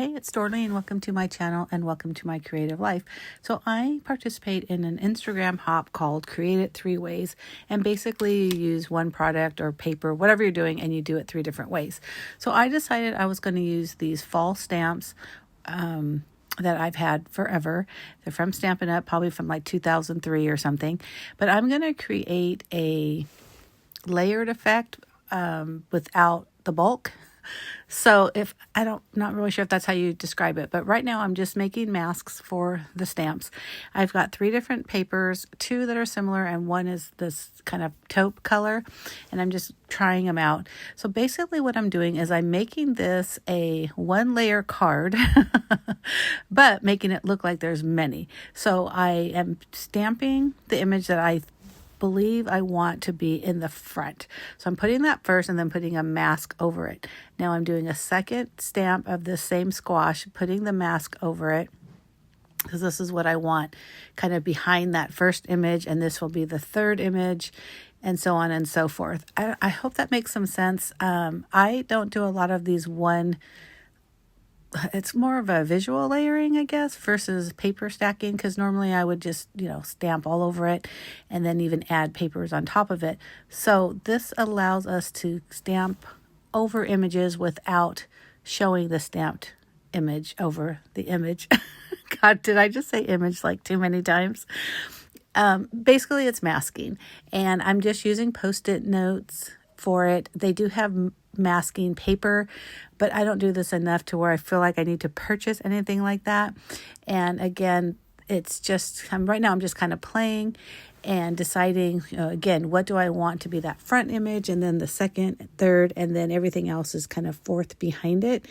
Hey, it's Dorleen. Welcome to my channel and welcome to my creative life. So I participate in an Instagram hop called Create It 3 Ways. And basically you use one product or paper, whatever you're doing, and you do it 3 different ways. So I decided I was going to use these fall stamps that I've had forever. They're from Stampin' Up, probably from like 2003 or something. But I'm going to create a layered effect without the bulk. So not really sure if that's how you describe it, but right now I'm just making masks for the stamps. I've got 3 different papers, 2 that are similar and 1 is this kind of taupe color, and I'm just trying them out. So basically what I'm doing is I'm making this a 1-layer card, but making it look like there's many. So I am stamping the image that I believe I want to be in the front. So I'm putting that first and then putting a mask over it. Now I'm doing a second stamp of this same squash, putting the mask over it, because this is what I want kind of behind that first image, and this will be the third image, and so on and so forth. I hope that makes some sense. I don't do a lot of these it's more of a visual layering, I guess, versus paper stacking, because normally I would just, stamp all over it and then even add papers on top of it. So this allows us to stamp over images without showing the stamped image over the image. God, did I just say image like too many times? Basically, it's masking, and I'm just using Post-it notes for it. They do have masking paper, but I don't do this enough to where I feel like I need to purchase anything like that. And again, it's just, right now I'm just kind of playing and deciding, again, what do I want to be that front image, and then the second, third, and then everything else is kind of fourth behind it.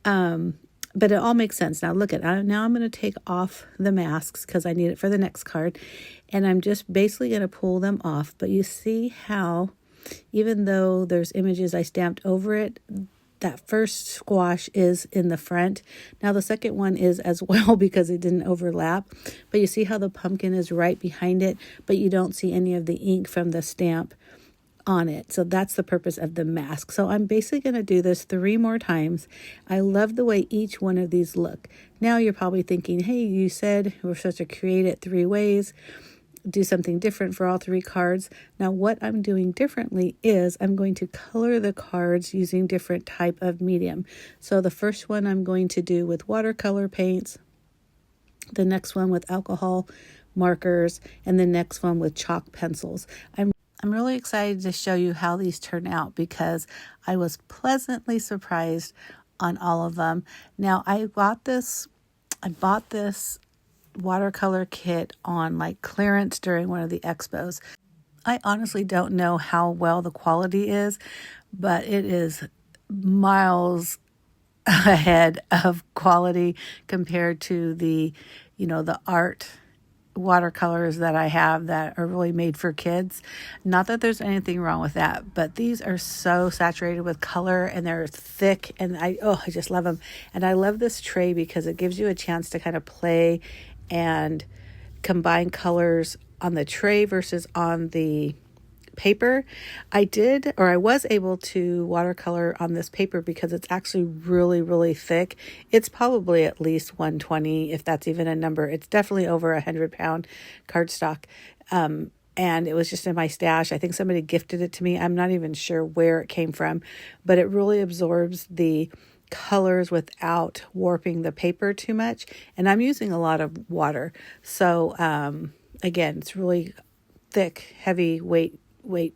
But it all makes sense. Now look now I'm going to take off the masks because I need it for the next card. And I'm just basically going to pull them off. But you see how, even though there's images I stamped over it, that first squash is in the front. Now the second one is as well because it didn't overlap. But you see how the pumpkin is right behind it, but you don't see any of the ink from the stamp on it. So that's the purpose of the mask. So I'm basically going to do this 3 more times. I love the way each one of these look. Now you're probably thinking, hey, you said we're supposed to create it 3 ways. Do something different for all 3 cards. Now what I'm doing differently is I'm going to color the cards using different type of medium. So the first one I'm going to do with watercolor paints, the next one with alcohol markers, and the next one with chalk pencils. I'm really excited to show you how these turn out because I was pleasantly surprised on all of them. Now I bought this watercolor kit on like clearance during one of the expos. I honestly don't know how well the quality is, but it is miles ahead of quality compared to the art watercolors that I have that are really made for kids. Not that there's anything wrong with that, but these are so saturated with color and they're thick, and I just love them. And I love this tray because it gives you a chance to kind of play and combine colors on the tray versus on the paper. I was able to watercolor on this paper because it's actually really, really thick. It's probably at least 120, if that's even a number. It's definitely over 100-pound cardstock. And it was just in my stash. I think somebody gifted it to me. I'm not even sure where it came from, but it really absorbs the colors without warping the paper too much. And I'm using a lot of water. So, again, it's really thick, heavy weight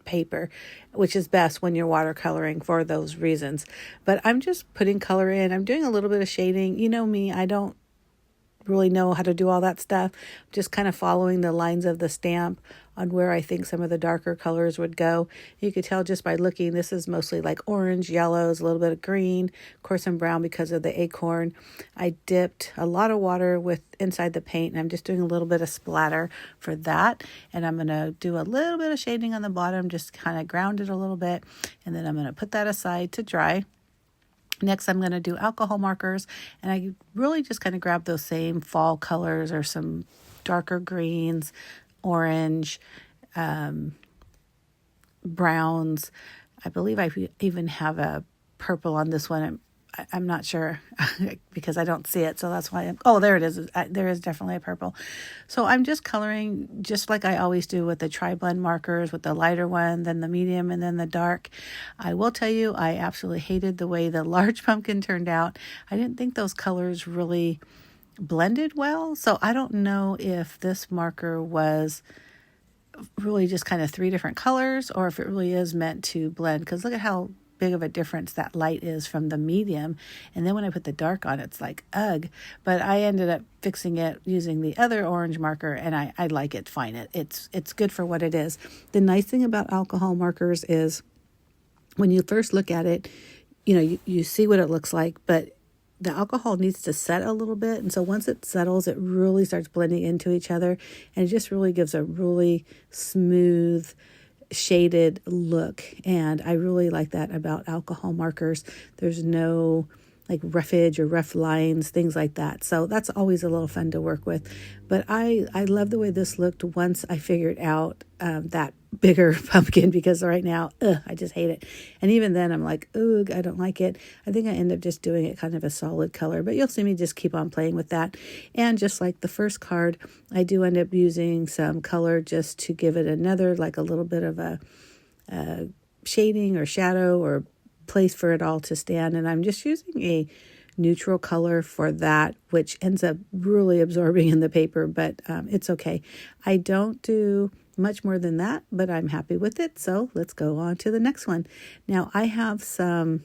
paper, which is best when you're watercoloring for those reasons. But I'm just putting color in. I'm doing a little bit of shading. You know me, I don't really know how to do all that stuff. Just kind of following the lines of the stamp on where I think some of the darker colors would go. You could tell just by looking, this is mostly like orange, yellows, a little bit of green, of course some brown because of the acorn. I dipped a lot of water inside the paint, and I'm just doing a little bit of splatter for that. And I'm going to do a little bit of shading on the bottom, just kind of ground it a little bit. And then I'm going to put that aside to dry. Next, I'm going to do alcohol markers, and I really just kind of grab those same fall colors or some darker greens, orange, browns. I believe I even have a purple on this one. I'm not sure because I don't see it. So that's why oh, there it is. There is definitely a purple. So I'm just coloring just like I always do with the tri-blend markers, with the lighter one, then the medium, and then the dark. I will tell you, I absolutely hated the way the large pumpkin turned out. I didn't think those colors really blended well. So I don't know if this marker was really just kind of three different colors or if it really is meant to blend, because look at how big of a difference that light is from the medium, and then when I put the dark on, it's like ugh. But I ended up fixing it using the other orange marker, and I like it fine. It's good for what it is. The nice thing about alcohol markers is when you first look at it, you see what it looks like, but the alcohol needs to set a little bit. And so once it settles, it really starts blending into each other. And it just really gives a really smooth, shaded look. And I really like that about alcohol markers. There's no like roughage or rough lines, things like that. So that's always a little fun to work with. But I love the way this looked once I figured out that bigger pumpkin, because right now, I just hate it. And even then I'm like, ugh, I don't like it. I think I end up just doing it kind of a solid color, but you'll see me just keep on playing with that. And just like the first card, I do end up using some color just to give it another, like a little bit of a shading or shadow or place for it all to stand. And I'm just using a neutral color for that, which ends up really absorbing in the paper, but it's okay. I don't do much more than that, but I'm happy with it. So let's go on to the next one. Now I have some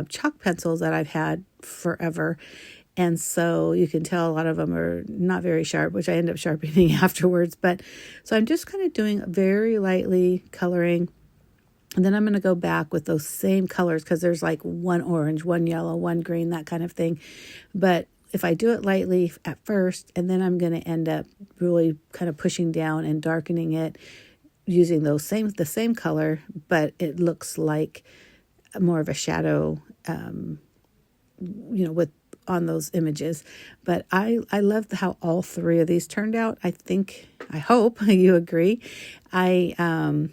chalk pencils that I've had forever. And so you can tell a lot of them are not very sharp, which I end up sharpening afterwards. But so I'm just kind of doing very lightly coloring. And then I'm going to go back with those same colors, because there's like one orange, one yellow, one green, that kind of thing. But if I do it lightly at first, and then I'm going to end up really kind of pushing down and darkening it using the same color, but it looks like more of a shadow, with on those images. But I love how all three of these turned out. I hope you agree. I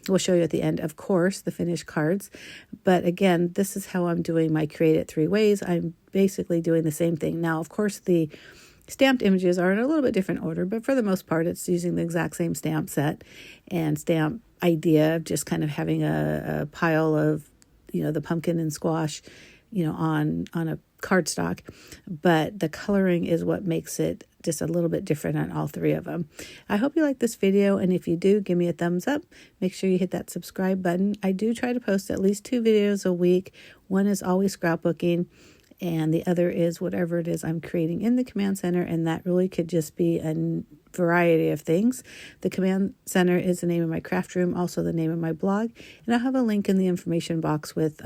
will show you at the end, of course, the finished cards. But again, this is how I'm doing my Create It 3 Ways. I'm basically doing the same thing. Now, of course, the stamped images are in a little bit different order, but for the most part, it's using the exact same stamp set and stamp idea of just kind of having a pile of, the pumpkin and squash, on a cardstock. But the coloring is what makes it just a little bit different on all three of them. I hope you like this video, and if you do, give me a thumbs up. Make sure you hit that subscribe button. I do try to post at least 2 videos a week. One is always scrapbooking, and the other is whatever it is I'm creating in the Command Center, and that really could just be a variety of things. The Command Center is the name of my craft room, also the name of my blog, and I'll have a link in the information box with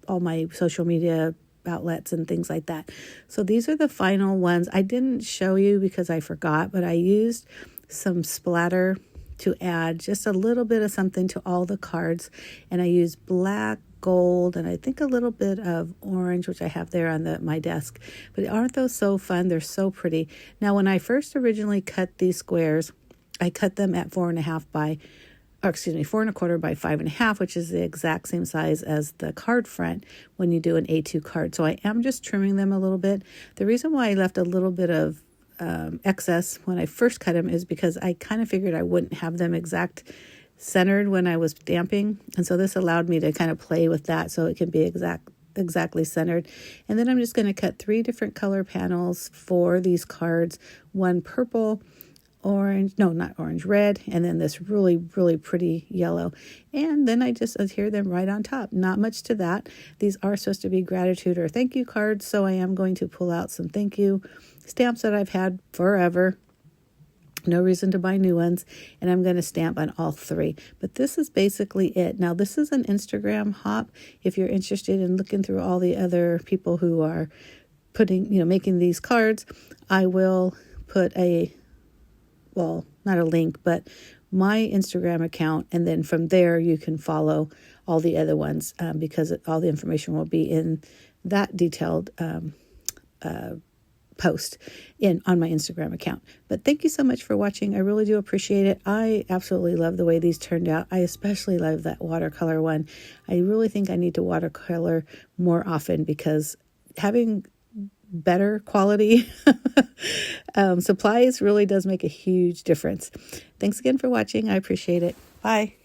all my social media outlets and things like that. So these are the final ones. I didn't show you because I forgot, but I used some splatter to add just a little bit of something to all the cards, and I used black, gold, and I think a little bit of orange, which I have there on my desk. But aren't those so fun? They're so pretty. Now, when I first originally cut these squares, I cut them at 4.25 by 4.25 by 5.5, which is the exact same size as the card front when you do an A2 card. So I am just trimming them a little bit. The reason why I left a little bit of excess when I first cut them is because I kind of figured I wouldn't have them exact centered when I was stamping. And so this allowed me to kind of play with that so it can be exactly centered. And then I'm just going to cut 3 different color panels for these cards. One purple, orange, no, not orange, red, and then this really, really pretty yellow. And then I just adhere them right on top. Not much to that. These are supposed to be gratitude or thank you cards, so I am going to pull out some thank you stamps that I've had forever. No reason to buy new ones, and I'm going to stamp on all 3. But this is basically it. Now, this is an Instagram hop. If you're interested in looking through all the other people who are making these cards, I will put not a link, but my Instagram account, and then from there you can follow all the other ones because all the information will be in that detailed post on my Instagram account. But thank you so much for watching. I really do appreciate it. I absolutely love the way these turned out. I especially love that watercolor one. I really think I need to watercolor more often because having better quality supplies really does make a huge difference. Thanks again for watching. I appreciate it. Bye.